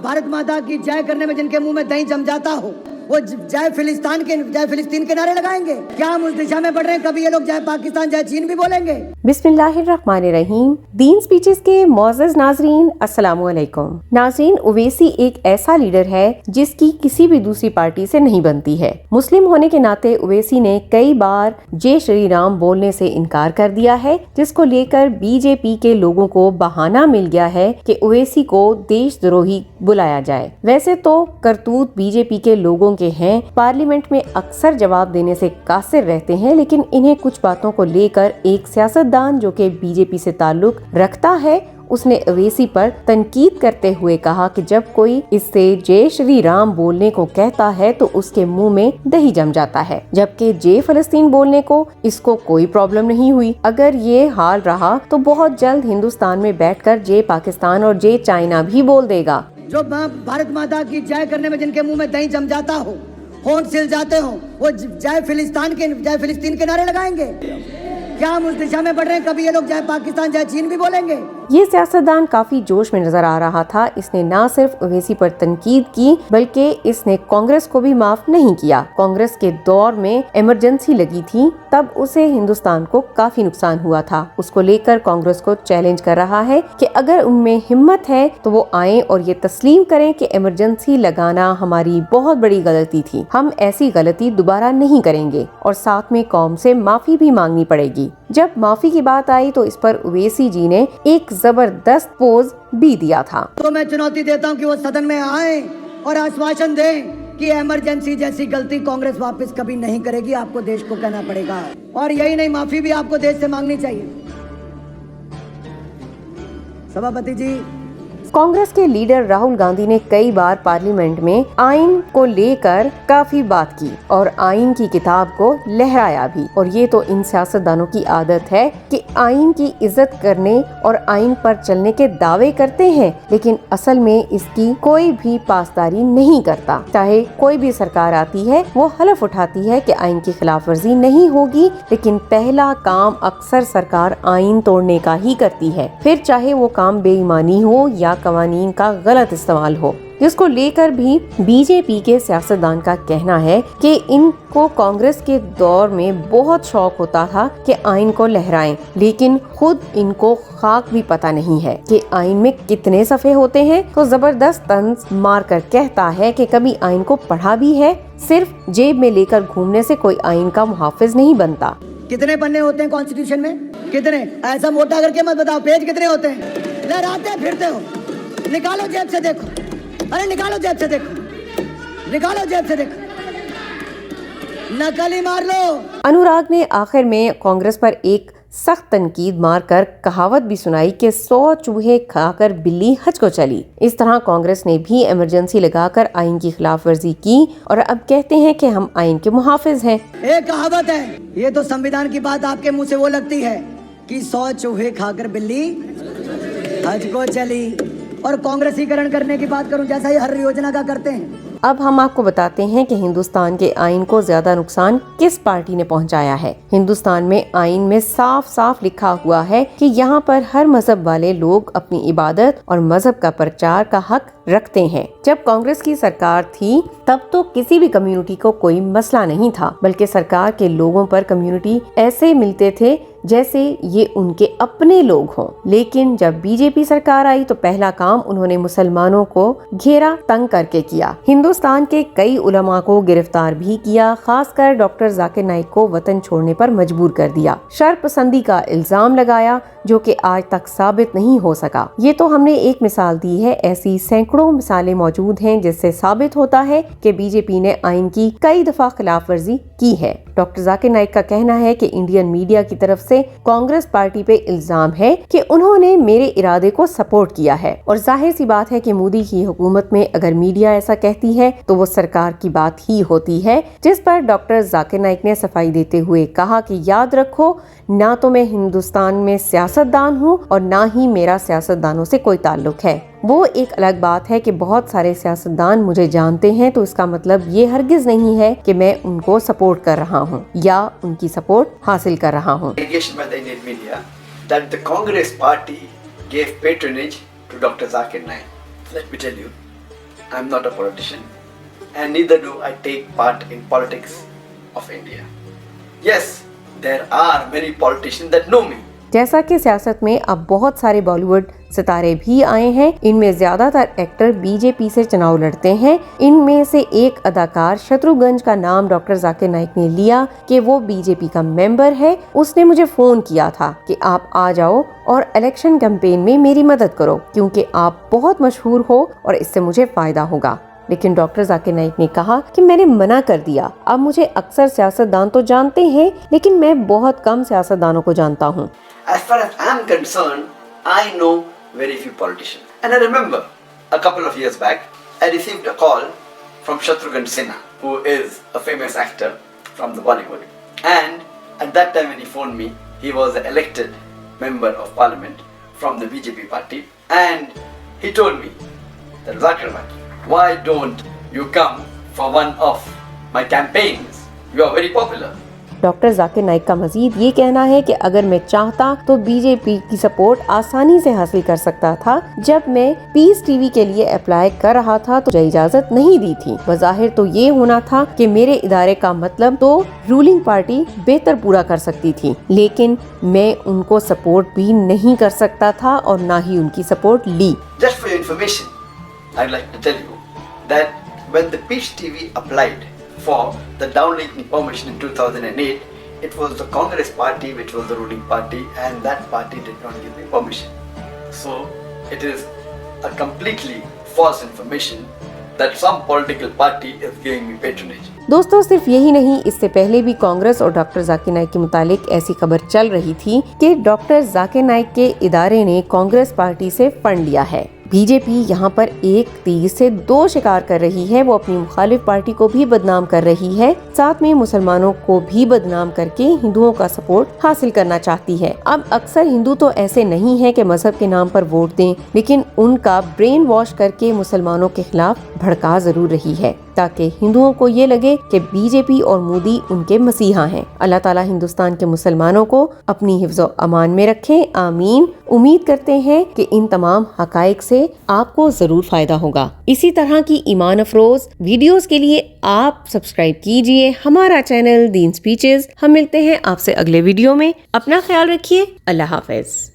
भारत माता की जय करने में जिनके मुंह में दही जम जाता हो, वो जय फिलिस्तीन के नारे लगाएंगे। क्या हम उस दिशा में बढ़ रहे हैं? कभी ये लोग जय पाकिस्तान जय चीन भी बोलेंगे। बिस्मिल्लाहिर्रहमानिर्रहीम। दीन स्पीचेस के मोअज़्ज़ज़ नाज़रीन, अस्सलामु अलैकुम। नाज़रीन, ओवैसी एक ऐसा लीडर है जिसकी किसी भी दूसरी पार्टी से नहीं बनती है। मुस्लिम होने के नाते ओवैसी ने कई बार जय श्री राम बोलने से इनकार कर दिया है, जिसको लेकर बीजेपी के लोगों को बहाना मिल गया है कि ओवैसी को देशद्रोही बुलाया जाए। वैसे तो करतूत बीजेपी के लोगों के हैं, पार्लियामेंट में अक्सर जवाब देने से कासिर रहते हैं, लेकिन इन्हें कुछ बातों को लेकर एक सियासतदान जो कि बीजेपी से ताल्लुक रखता है, उसने ओवैसी पर तनकीद करते हुए कहा कि जब कोई इससे जय श्री राम बोलने को कहता है तो उसके मुंह में दही जम जाता है, जबकि जय फलस्तीन बोलने को इसको कोई प्रॉब्लम नहीं हुई। अगर ये हाल रहा तो बहुत जल्द हिंदुस्तान में बैठकर जय पाकिस्तान और जय चाइना भी बोल देगा। जो भारत माता की जय करने में जिनके मुंह में दही जम जाता हो, होंठ सिल जाते हो, वो जय फिलिस्तीन के नारे लगाएंगे। क्या हम उस दिशा में बढ़ रहे हैं? कभी ये लोग जय पाकिस्तान जय चीन भी बोलेंगे। ये सियासतदान काफी जोश में नजर आ रहा था। इसने न सिर्फ ओवैसी पर तनकीद की बल्कि इसने कांग्रेस को भी माफ नहीं किया। कांग्रेस के दौर में इमरजेंसी लगी थी, तब उसे हिंदुस्तान को काफी नुकसान हुआ था। उसको लेकर कांग्रेस को चैलेंज कर रहा है कि अगर उनमें हिम्मत है तो वो आए और ये तस्लीम करें कि इमरजेंसी लगाना हमारी बहुत बड़ी गलती थी, हम ऐसी गलती दोबारा नहीं करेंगे और साथ में कौम से माफी भी मांगनी पड़ेगी। जब माफी की बात आई तो इस पर ओवैसी जी ने एक जबरदस्त पोज भी दिया था। तो मैं चुनौती देता हूं कि वो सदन में आए और आश्वासन दें कि इमरजेंसी जैसी गलती कांग्रेस वापस कभी नहीं करेगी। आपको देश को कहना पड़ेगा, और यही नहीं, माफी भी आपको देश से मांगनी चाहिए। सभापति जी, कांग्रेस के लीडर राहुल गांधी ने कई बार पार्लियामेंट में आइन को लेकर काफी बात की और आइन की किताब को लहराया भी। और ये तो इन सियासतदानों की आदत है कि आइन की इज्जत करने और आइन पर चलने के दावे करते हैं, लेकिन असल में इसकी कोई भी पासदारी नहीं करता। चाहे कोई भी सरकार आती है वो हलफ उठाती है कि आइन की खिलाफ वर्जी नहीं होगी, लेकिन पहला काम अक्सर सरकार आइन तोड़ने का ही करती है, फिर चाहे वो काम बेईमानी हो या कवानीन का गलत इस्तेमाल हो। जिसको लेकर भी बीजेपी के सियासतदान का कहना है कि इनको कांग्रेस के दौर में बहुत शौक होता था कि आइन को लहराएं, लेकिन खुद इनको खाक भी पता नहीं है कि आइन में कितने सफ़े होते हैं। तो जबरदस्त तंज मारकर कहता है कि कभी आइन को पढ़ा भी है, सिर्फ जेब में लेकर घूमने से कोई आइन का मुहाफिज नहीं बनता। कितने पन्ने होते हैं कॉन्स्टिट्यूशन में? कितने? ऐसा मोटा करके मत बताओ, पेज कितने होते हैं? लहराते फिरते हो, निकालो जेब से देखो, अरे निकालो जेब से देखो, निकालो जेब से देखो, नकल ही मार लो। अनुराग ने आखिर में कांग्रेस पर एक सख्त तनकीद मारकर कहावत भी सुनाई कि 100 चूहे खाकर बिल्ली हज को चली। इस तरह कांग्रेस ने भी इमरजेंसी लगाकर आइन की खिलाफ वर्जी की और अब कहते हैं कि हम आइन के मुहाफिज हैं। एक कहावत है, ये तो संविधान की बात आपके मुंह से वो लगती है कि 100 चूहे खाकर बिल्ली हज को चली, और कांग्रेसीकरण करने की बात करूं जैसा ये हर योजना का करते हैं। अब हम आपको बताते हैं कि हिंदुस्तान के आइन को ज्यादा नुकसान किस पार्टी ने पहुंचाया है। हिंदुस्तान में आइन में साफ साफ लिखा हुआ है कि यहाँ पर हर मजहब वाले लोग अपनी इबादत और मजहब का प्रचार का हक रखते हैं। जब कांग्रेस की सरकार थी तब तो किसी भी कम्युनिटी को कोई मसला नहीं था, बल्कि सरकार के लोगों पर कम्युनिटी ऐसे मिलते थे जैसे ये उनके अपने लोग हों। लेकिन जब बीजेपी सरकार आई तो पहला काम उन्होंने मुसलमानों को घेरा तंग करके किया। हिंदुस्तान के कई उलमा को गिरफ्तार भी किया, खासकर डॉक्टर जाकिर नाइक को वतन छोड़ने पर मजबूर कर दिया। शरपसंदी का इल्जाम लगाया जो कि आज तक साबित नहीं हो सका। ये तो हमने एक मिसाल दी है, ऐसी सैकड़ों मिसालें मौजूद हैं जिससे साबित होता है कि बीजेपी ने आइन की कई दफा खिलाफ वर्जी की है। डॉक्टर जाकिर नाइक का कहना है कि इंडियन मीडिया की तरफ से कांग्रेस पार्टी पे इल्जाम है कि उन्होंने मेरे इरादे को सपोर्ट किया है, और जाहिर सी बात है कि मोदी की हुकूमत में अगर मीडिया ऐसा कहती है तो वो सरकार की बात ही होती है। जिस पर डॉक्टर जाकिर नाइक ने सफाई देते हुए कहा कि याद रखो, ना तो मैं हिंदुस्तान में सियासतदान हूँ और ना ही मेरा सियासतदानों से कोई ताल्लुक है। वो एक अलग बात है कि बहुत सारे सियासतदान मुझे जानते हैं, तो इसका मतलब ये हरगिज नहीं है कि मैं उनको सपोर्ट कर रहा हूँ या उनकी सपोर्ट हासिल कर रहा हूँ। That the Congress party gave patronage to Dr. Zakir Naik. Let me tell you, I'm not a politician, and neither do I take part in politics of India. Yes, there are many politicians that know me. जैसा कि सियासत में अब बहुत सारे बॉलीवुड सितारे भी आए हैं, इनमें ज्यादातर एक्टर बीजेपी से चुनाव लड़ते हैं। इनमें से एक अदाकार शत्रुघ्न का नाम डॉक्टर जाकिर नाइक ने लिया कि वो बीजेपी का मेंबर है। उसने मुझे फोन किया था कि आप आ जाओ और इलेक्शन कैंपेन में मेरी मदद करो, क्योंकि आप बहुत मशहूर हो और इससे मुझे फायदा होगा। लेकिन डॉक्टर जाकिर नाइक ने कहा कि मैंने मना कर दिया। अब मुझे अक्सर सियासतदान तो जानते हैं, लेकिन मैं बहुत कम सियासतदानों को जानता हूँ। As far as I'm concerned, I know very few politicians. And I remember a couple of years back, I received a call from Shatrughan Sinha, who is a famous actor from the Bollywood. And at that time when he phoned me, he was an elected member of parliament from the BJP party. And he told me that, Zakir bhai, why don't you come for one of my campaigns? You are very popular. Doctor Zakir Naik का मजीद ये कहना है कि अगर मैं चाहता तो BJP की सपोर्ट आसानी से हासिल कर सकता था। जब मैं पीस टीवी के लिए अप्लाई कर रहा था तो इजाजत नहीं दी थी। बज़ाहिर तो ये होना था कि मेरे इदारे का मतलब तो रूलिंग पार्टी बेहतर पूरा कर सकती थी, लेकिन मैं उनको सपोर्ट भी नहीं कर सकता था और ना ही उनकी सपोर्ट ली। Just for your information, I'd like to tell you that when the Peace TV applied for the downlinking permission in 2008, it was the Congress party which was the ruling party, and that party did not give me permission. So it is a completely false information that some political party is giving me patronage. दोस्तों, सिर्फ यही नहीं, इससे पहले भी कांग्रेस और doctor Zakir Naik के मुतालिक ऐसी खबर चल रही थी कि डॉक्टर जाकिर नाइक के इदारे ने कांग्रेस पार्टी से फंड लिया है। बीजेपी यहाँ पर एक तीर से दो शिकार कर रही है। वो अपनी मुखालिफ पार्टी को भी बदनाम कर रही है, साथ में मुसलमानों को भी बदनाम करके हिंदुओं का सपोर्ट हासिल करना चाहती है। अब अक्सर हिंदू तो ऐसे नहीं है कि मजहब के नाम पर वोट दें, लेकिन उनका ब्रेन वॉश करके मुसलमानों के खिलाफ भड़का जरूर रही है, ताकि हिंदुओं को ये लगे कि बीजेपी और मोदी उनके मसीहा हैं। अल्लाह ताला हिंदुस्तान के मुसलमानों को अपनी हिफ्ज़ो अमान में रखे, आमीन। उम्मीद करते हैं कि इन तमाम हकाइक से आपको जरूर फायदा होगा। इसी तरह की ईमान अफरोज वीडियोस के लिए आप सब्सक्राइब कीजिए हमारा चैनल दीन स्पीचेस। हम मिलते हैं आपसे अगले वीडियो में। अपना ख्याल रखिए। अल्लाह हाफिज।